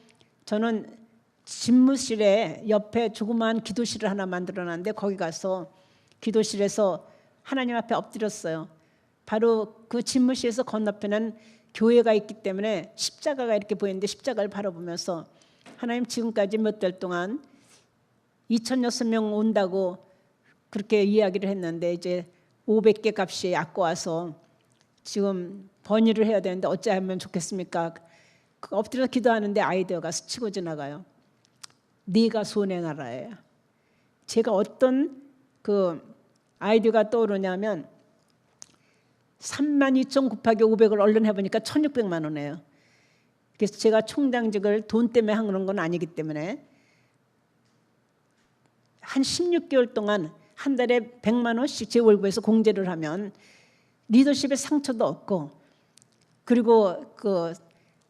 저는 집무실에 옆에 조그마한 기도실을 하나 만들어놨는데 거기 가서 기도실에서 하나님 앞에 엎드렸어요. 바로 그 집무실에서 건너편에는 교회가 있기 때문에 십자가가 이렇게 보이는데 십자가를 바라보면서 하나님 지금까지 몇 달 동안 2,006명 온다고 그렇게 이야기를 했는데 이제 500개 값이 아까워서 지금 번일을 해야 되는데 어찌하면 좋겠습니까? 엎드려 기도하는데 아이디어가 스치고 지나가요. 네가 손의 나라예요. 제가 어떤 아이디어가 떠오르냐면 32,000 곱하기 500을 얼른 해보니까 1,600만 원이에요. 그래서 제가 총장직을 돈 때문에 하는 건 아니기 때문에 한 16개월 동안 한 달에 100만 원씩 제 월급에서 공제를 하면 리더십의 상처도 없고 그리고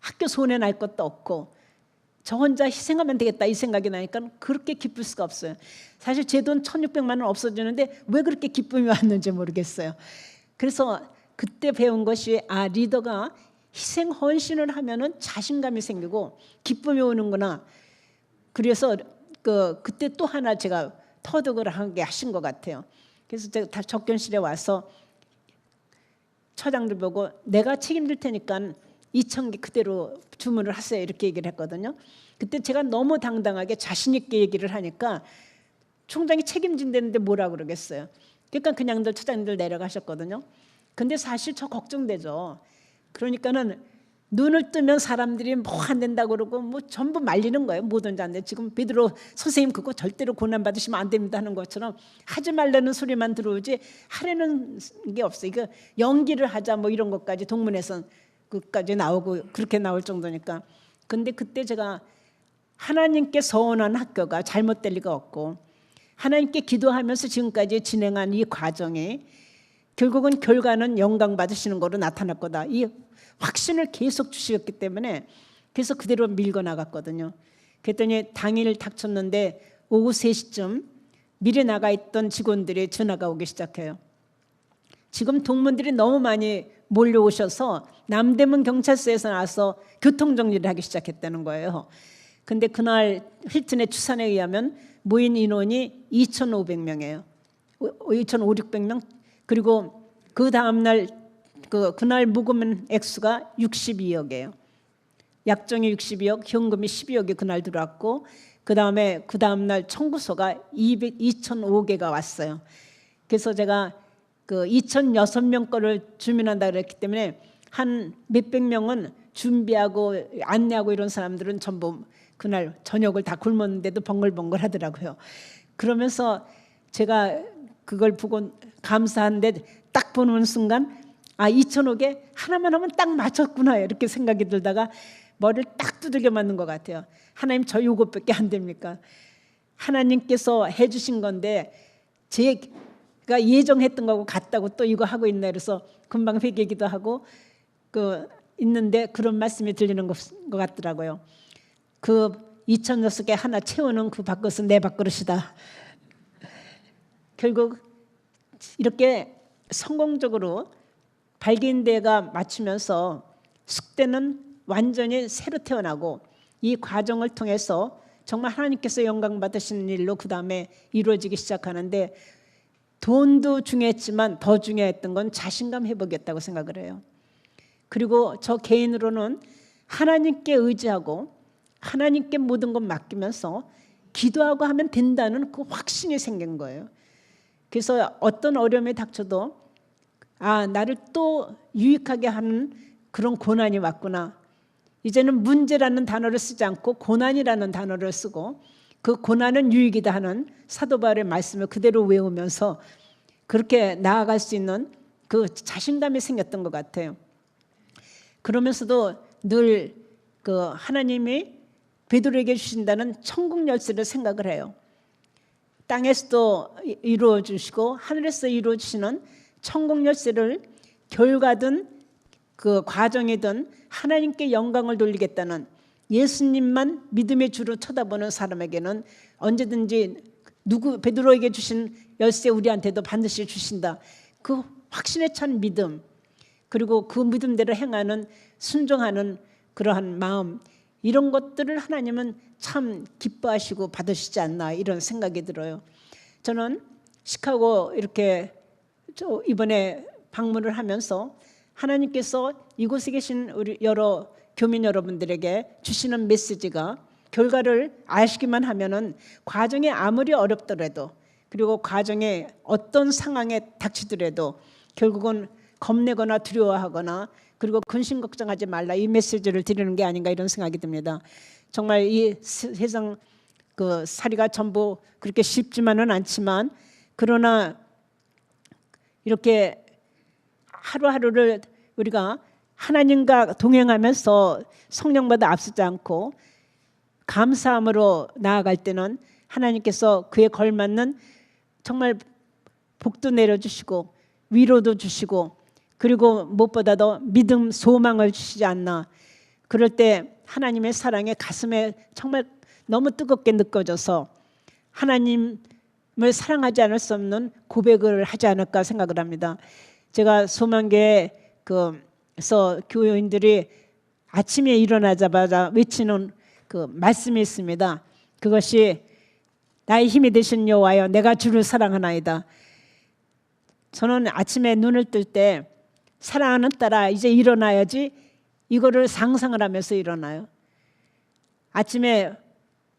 학교 손해 날 것도 없고 저 혼자 희생하면 되겠다 이 생각이 나니까 그렇게 기쁠 수가 없어요. 사실 제 돈 1,600만 원 없어지는데 왜 그렇게 기쁨이 왔는지 모르겠어요. 그래서 그때 배운 것이 리더가 희생 헌신을 하면은 자신감이 생기고 기쁨이 오는구나. 그래서 그때 또 하나 제가 터득을 하게 하신 것 같아요. 그래서 제가 다 접견실에 와서 처장들 보고 내가 책임질 테니까 2,000개 그대로 주문을 하세요 이렇게 얘기를 했거든요. 그때 제가 너무 당당하게 자신 있게 얘기를 하니까 총장이 책임진다는데 뭐라 그러겠어요. 그러니까 그냥들 처장님들 내려가셨거든요. 근데 사실 저 걱정되죠. 그러니까는 눈을 뜨면 사람들이 뭐 안 된다고 그러고 뭐 전부 말리는 거예요. 뭐든지 안 돼. 지금 베드로 선생님 그거 절대로 고난 받으시면 안 됩니다 하는 것처럼 하지 말라는 소리만 들어오지 하려는 게 없어요. 이거 연기를 하자 뭐 이런 것까지 동문회선 그까지 나오고 그렇게 나올 정도니까. 근데 그때 제가 하나님께 서원한 학교가 잘못될 리가 없고 하나님께 기도하면서 지금까지 진행한 이 과정이 결국은 결과는 영광 받으시는 거로 나타날 거다. 이 확신을 계속 주셨기 때문에 그래서 그대로 밀고 나갔거든요. 그랬더니 당일 닥쳤는데 오후 3시쯤 미리 나가 있던 직원들이 전화가 오기 시작해요. 지금 동문들이 너무 많이 몰려오셔서 남대문 경찰서에서 나와서 교통정리를 하기 시작했다는 거예요. 근데 그날 힐튼의 추산에 의하면 모인 인원이 2,500명이에요. 2,500~600명. 그리고 그 다음날 그날 묵은 액수가 62억이에요. 약정이 62억, 현금이 12억이 그날 들어왔고 그 다음날 청구서가 2,005개가 왔어요. 그래서 제가 그 2,006명 거를 주문한다 그랬기 때문에 한 몇백 명은 준비하고 안내하고 이런 사람들은 전부 그날 저녁을 다 굶었는데도 벙글벙글 하더라고요. 그러면서 제가 그걸 보고 감사한데 딱 보는 순간 2,005개 하나만 하면 딱 맞췄구나 이렇게 생각이 들다가 머리를 딱 두들겨 맞는 것 같아요. 하나님 저 요것밖에 안 됩니까? 하나님께서 해주신 건데 제가 예정했던 거하고 같다고 또 이거 하고 있네 그래서 금방 회개기도 하고 있는데 그런 말씀이 들리는 것 같더라고요. 그 2,006개 하나 채우는 그 밥그릇은 내 밥그릇이다. 결국 이렇게 성공적으로 발견대가 맞추면서 숙대는 완전히 새로 태어나고 이 과정을 통해서 정말 하나님께서 영광 받으시는 일로 그 다음에 이루어지기 시작하는데 돈도 중요했지만 더 중요했던 건 자신감 회복이었다고 생각을 해요. 그리고 저 개인으로는 하나님께 의지하고 하나님께 모든 것 맡기면서 기도하고 하면 된다는 그 확신이 생긴 거예요. 그래서 어떤 어려움에 닥쳐도 나를 또 유익하게 하는 그런 고난이 왔구나. 이제는 문제라는 단어를 쓰지 않고 고난이라는 단어를 쓰고 그 고난은 유익이다 하는 사도 바울의 말씀을 그대로 외우면서 그렇게 나아갈 수 있는 그 자신감이 생겼던 것 같아요. 그러면서도 늘 그 하나님이 베드로에게 주신다는 천국 열쇠를 생각을 해요. 땅에서도 이루어 주시고 하늘에서 이루어 주시는 천국 열쇠를 결과든 그 과정이든 하나님께 영광을 돌리겠다는 예수님만 믿음의 주로 쳐다보는 사람에게는 언제든지 베드로에게 주신 열쇠 우리한테도 반드시 주신다. 그 확신에 찬 믿음 그리고 그 믿음대로 행하는 순종하는 그러한 마음 이런 것들을 하나님은 참 기뻐하시고 받으시지 않나 이런 생각이 들어요. 저는 시카고 이렇게 이번에 방문을 하면서 하나님께서 이곳에 계신 우리 여러 교민 여러분들에게 주시는 메시지가 결과를 아시기만 하면은 과정이 아무리 어렵더라도 그리고 과정에 어떤 상황에 닥치더라도 결국은 겁내거나 두려워하거나 그리고 근심 걱정하지 말라 이 메시지를 드리는 게 아닌가 이런 생각이 듭니다. 정말 이 세상 그 살이가 전부 그렇게 쉽지만은 않지만 그러나 이렇게 하루하루를 우리가 하나님과 동행하면서 성령보다 앞서지 않고 감사함으로 나아갈 때는 하나님께서 그에 걸맞는 정말 복도 내려주시고 위로도 주시고 그리고 무엇보다도 믿음 소망을 주시지 않나. 그럴 때 하나님의 사랑에 가슴에 정말 너무 뜨겁게 느껴져서 하나님을 사랑하지 않을 수 없는 고백을 하지 않을까 생각을 합니다. 제가 소망교회에서 교회인들이 아침에 일어나자마자 외치는 그 말씀이 있습니다. 그것이 나의 힘이 되신 여호와여 내가 주를 사랑하나이다. 저는 아침에 눈을 뜰 때 사랑하는 딸아 이제 일어나야지 이거를 상상을 하면서 일어나요. 아침에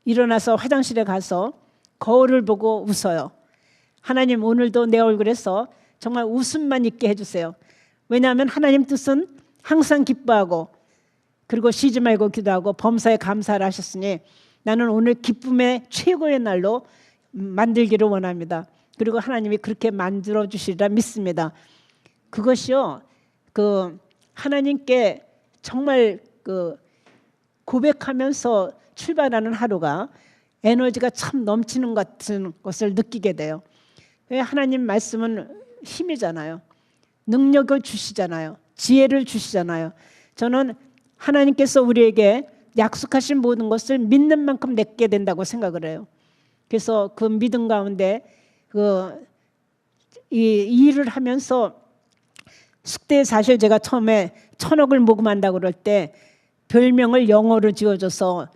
일어나서 화장실에 가서 거울을 보고 웃어요. 하나님 오늘도 내 얼굴에서 정말 웃음만 있게 해주세요. 왜냐하면 하나님 뜻은 항상 기뻐하고 그리고 쉬지 말고 기도하고 범사에 감사를 하셨으니 나는 오늘 기쁨의 최고의 날로 만들기를 원합니다. 그리고 하나님이 그렇게 만들어 주시리라 믿습니다. 그것이요, 하나님께 정말 고백하면서 출발하는 하루가 에너지가 참 넘치는 같은 것을 느끼게 돼요. 하나님 말씀은 힘이잖아요. 능력을 주시잖아요. 지혜를 주시잖아요. 저는 하나님께서 우리에게 약속하신 모든 것을 믿는 만큼 내게 된다고 생각을 해요. 그래서 그 믿음 가운데 이 일을 하면서 숙대 사실 제가 처음에 1,000억을 모금한다고 그럴 때 별명을 영어로 지어줘서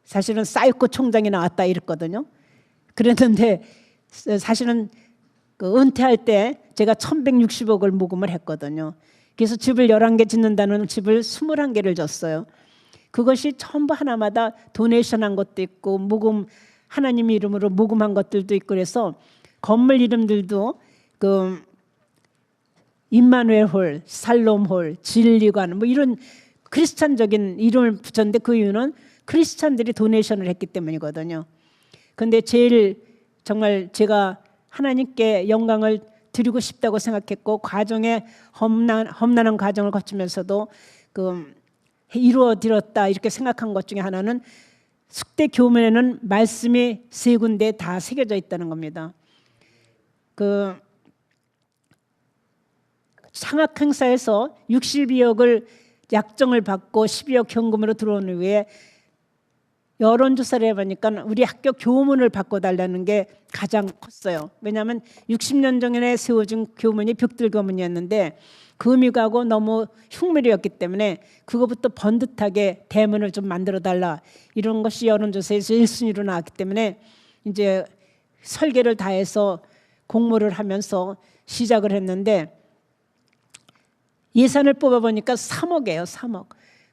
사실은 사이코 총장이 나왔다 이랬거든요. 그랬는데 사실은 은퇴할 때 제가 1,160억을 모금을 했거든요. 그래서 집을 11개 짓는다는 집을 21개를 줬어요. 그것이 전부 하나마다 도네이션한 것도 있고 모금 하나님 이름으로 모금한 것들도 있고 그래서 건물 이름들도 임마누엘 홀, 살롬 홀, 진리관 뭐 이런 크리스찬적인 이름을 붙였는데 그 이유는 크리스찬들이 도네이션을 했기 때문이거든요. 근데 제일 정말 제가 하나님께 영광을 드리고 싶다고 생각했고 과정에 험난한 과정을 거치면서도 이루어드렸다 이렇게 생각한 것 중에 하나는 숙대 교문에는 말씀이 3군데 다 새겨져 있다는 겁니다. 상학 행사에서 62억을 약정을 받고 12억 현금으로 들어온 후에 여론조사를 해보니까 우리 학교 교문을 바꿔달라는 게 가장 컸어요. 왜냐하면 60년 전에 세워진 교문이 벽돌 교문이었는데 금이가고 너무 흉물이었기 때문에 그거부터 번듯하게 대문을 좀 만들어달라 이런 것이 여론조사에서 1순위로 나왔기 때문에 이제 설계를 다해서 공모를 하면서 시작을 했는데 예산을 뽑아보니까 3억이에요. 3억.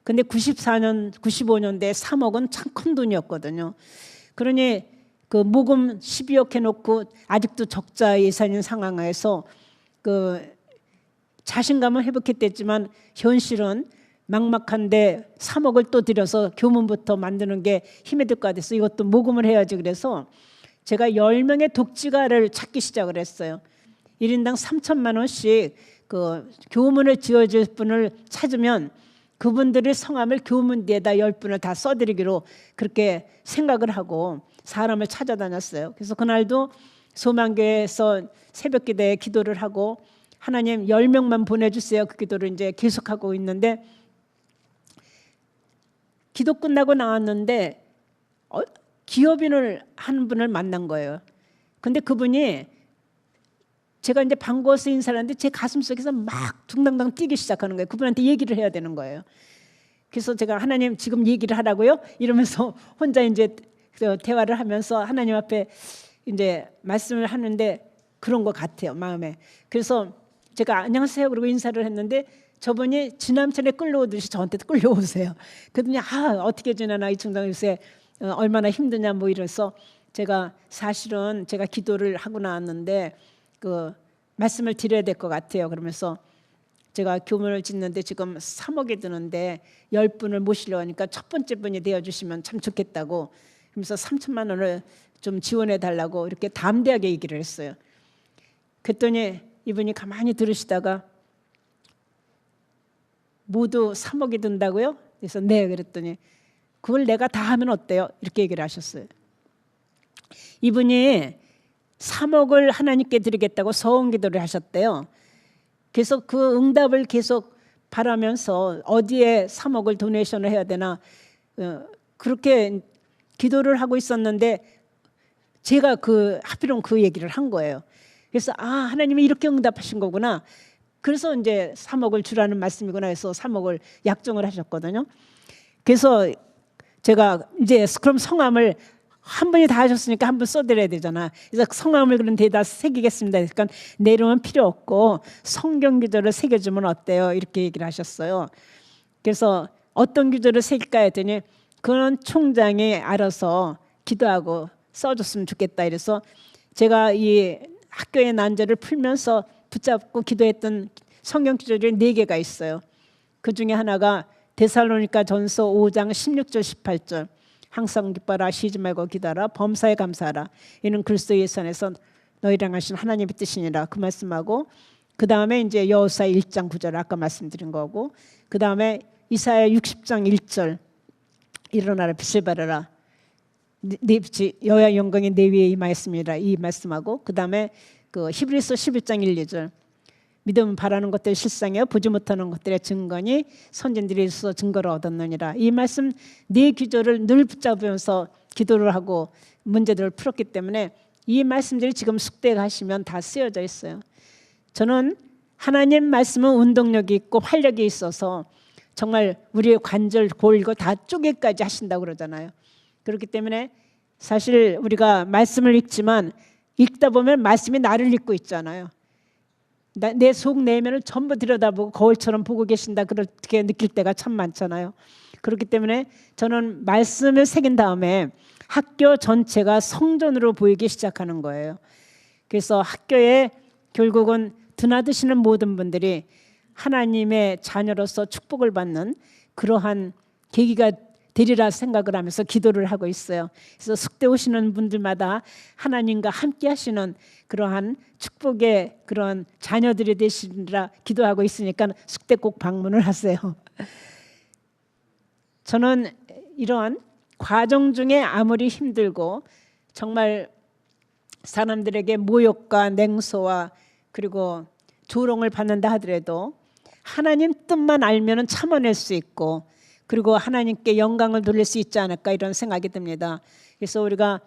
근데 95년대 3억은 참 큰 돈이었거든요. 그러니 모금 12억 해놓고 아직도 적자 예산인 상황에서 자신감은 회복했댔지만 현실은 막막한데 3억을 또 들여서 교문부터 만드는 게 힘이 들 것 같아서 이것도 모금을 해야지 그래서 제가 10명의 독지가를 찾기 시작을 했어요. 1인당 3천만 원씩 교문을 지어줄 분을 찾으면 그분들의 성함을 교문 뒤에다 10분을 다 써드리기로 그렇게 생각을 하고 사람을 찾아다녔어요. 그래서 그날도 소망교회에서 새벽기도에 기도를 하고 하나님 10명만 보내주세요. 그 기도를 이제 계속하고 있는데 기도 끝나고 나왔는데 기업인을 하는 분을 만난 거예요. 근데 그분이 제가 이제 반가워서 인사를 하는데 제 가슴속에서 막 둥당당 뛰기 시작하는 거예요. 그분한테 얘기를 해야 되는 거예요. 그래서 제가 하나님 지금 얘기를 하라고요? 이러면서 혼자 이제 대화를 하면서 하나님 앞에 이제 말씀을 하는데 그런 것 같아요, 마음에. 그래서 제가 안녕하세요 그러고 인사를 했는데 저분이 지남천에 끌려오듯이 저한테 끌려오세요. 그랬더니 어떻게 지내나 이 총장 요새 얼마나 힘드냐 뭐 이래서 제가 사실은 제가 기도를 하고 나왔는데 말씀을 드려야 될 것 같아요. 그러면서 제가 교문을 짓는데 지금 3억이 드는데 10분을 모시려고 하니까 첫 번째 분이 되어주시면 참 좋겠다고 그러면서 3천만 원을 좀 지원해 달라고 이렇게 담대하게 얘기를 했어요. 그랬더니 이분이 가만히 들으시다가 모두 3억이 든다고요? 그래서 네 그랬더니 그걸 내가 다 하면 어때요? 이렇게 얘기를 하셨어요. 이분이 3억을 하나님께 드리겠다고 서원기도를 하셨대요. 그래서 그 응답을 계속 바라면서 어디에 3억을 도네이션을 해야 되나 그렇게 기도를 하고 있었는데 제가 하필이면 그 얘기를 한 거예요. 그래서 하나님이 이렇게 응답하신 거구나. 그래서 이제 3억을 주라는 말씀이구나 해서 3억을 약정을 하셨거든요. 그래서 제가 이제 그럼 성함을 한 분이 다 하셨으니까 한 분 써드려야 되잖아. 그래서 성함을 그런 데다 새기겠습니다. 그러니까 내 이름은 필요 없고 성경 구절을 새겨주면 어때요? 이렇게 얘기를 하셨어요. 그래서 어떤 구절을 새길까 했더니 그런 총장이 알아서 기도하고 써줬으면 좋겠다. 이래서 제가 이 학교의 난제를 풀면서 붙잡고 기도했던 성경 구절이 4개가 있어요. 그 중에 하나가 데살로니가 전서 5장 16절 18절 항상 기뻐라 쉬지 말고 기도하라 범사에 감사하라 이는 그리스도 예수 안에서 너희랑 하신 하나님의 뜻이니라 그 말씀하고 그 다음에 이제 여호수아 1장 9절 아까 말씀드린 거고 그 다음에 이사야 60장 1절 일어나라 빛을 발하라 네 빛이 여호와의 영광이 내 위에 임하였습니다 이 말씀하고 그 다음에 그 히브리서 11장 1, 2절 믿음은 바라는 것들의 실상이요 보지 못하는 것들의 증거니 선진들이 있어 증거를 얻었느니라 이 말씀 4구절을 늘 붙잡으면서 기도를 하고 문제들을 풀었기 때문에 이 말씀들이 지금 숙대에 가시면 다 쓰여져 있어요. 저는 하나님 말씀은 운동력이 있고 활력이 있어서 정말 우리의 관절, 골고 다 쪼개까지 하신다고 그러잖아요. 그렇기 때문에 사실 우리가 말씀을 읽지만 읽다 보면 말씀이 나를 읽고 있잖아요. 내 속 내면을 전부 들여다보고 거울처럼 보고 계신다 그렇게 느낄 때가 참 많잖아요. 그렇기 때문에 저는 말씀을 새긴 다음에 학교 전체가 성전으로 보이기 시작하는 거예요. 그래서 학교에 결국은 드나드시는 모든 분들이 하나님의 자녀로서 축복을 받는 그러한 계기가 되리라 생각을 하면서 기도를 하고 있어요. 그래서 숙대 오시는 분들마다 하나님과 함께 하시는 그러한 축복의 그런 자녀들이 되시리라 기도하고 있으니까 숙대 꼭 방문을 하세요. 저는 이러한 과정 중에 아무리 힘들고 정말 사람들에게 모욕과 냉소와 그리고 조롱을 받는다 하더라도 하나님 뜻만 알면 참아낼 수 있고 그리고 하나님께 영광을 돌릴 수 있지 않을까 이런 생각이 듭니다. 그래서 우리가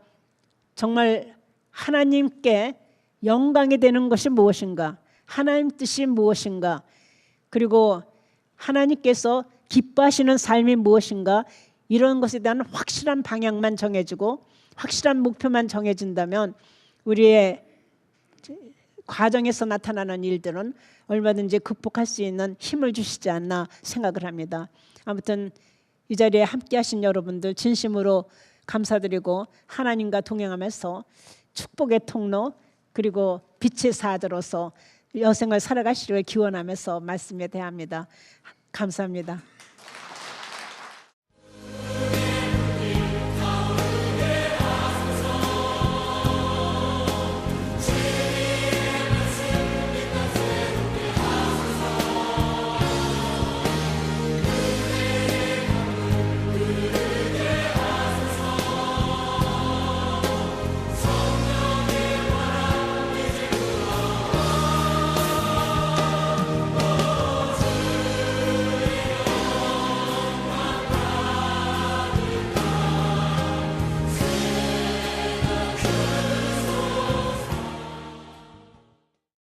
정말 하나님께 영광이 되는 것이 무엇인가, 하나님 뜻이 무엇인가, 그리고 하나님께서 기뻐하시는 삶이 무엇인가 이런 것에 대한 확실한 방향만 정해지고 확실한 목표만 정해진다면 우리의 과정에서 나타나는 일들은 얼마든지 극복할 수 있는 힘을 주시지 않나 생각을 합니다. 아무튼 이 자리에 함께 하신 여러분들 진심으로 감사드리고 하나님과 동행하면서 축복의 통로 그리고 빛의 사자로서 여생을 살아가시기를 기원하면서 말씀에 대합니다. 감사합니다.